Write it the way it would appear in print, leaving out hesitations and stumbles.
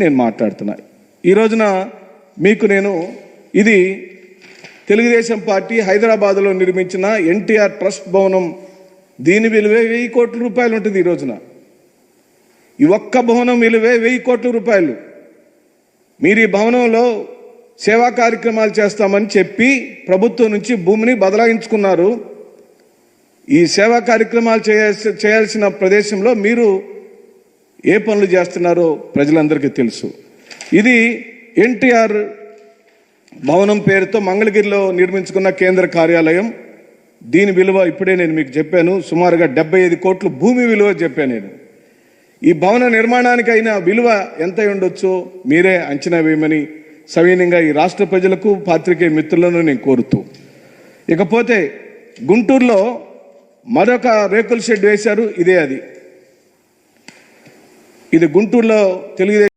నేను మాట్లాడుతున్నా. ఈ రోజున మీకు నేను ఇది తెలుగుదేశం పార్టీ హైదరాబాద్లో నిర్మించిన ఎన్టీఆర్ ట్రస్ట్ భవనం, దీని విలువే 1000 కోట్ల రూపాయలు ఉంటుంది. ఈ రోజున ఈ ఒక్క భవనం విలువే 1000 కోట్ల రూపాయలు. మీరు ఈ భవనంలో సేవా కార్యక్రమాలు చేస్తామని చెప్పి ప్రభుత్వం నుంచి భూమిని బదలాయించుకున్నారు. ఈ సేవా కార్యక్రమాలు చేయాల్సిన ప్రదేశంలో మీరు ఏ పనులు చేస్తున్నారో ప్రజలందరికీ తెలుసు. ఇది ఎన్టీఆర్ భవనం పేరుతో మంగళగిరిలో నిర్మించుకున్న కేంద్ర కార్యాలయం. దీని విలువ ఇప్పుడే నేను మీకు చెప్పాను, సుమారుగా 75 కోట్ల భూమి విలువ చెప్పాను నేను. ఈ భవన నిర్మాణానికి అయిన విలువ ఎంత ఉండొచ్చో మీరే అంచనా వేయమని సవినయంగా ఈ రాష్ట్ర ప్రజలకు పాత్రికేయ మిత్రులను నేను కోరుతూ, ఇకపోతే గుంటూరులో మరొక రేకుల షెడ్ వేశారు. ఇది గుంటూరులో తెలుగుదేశం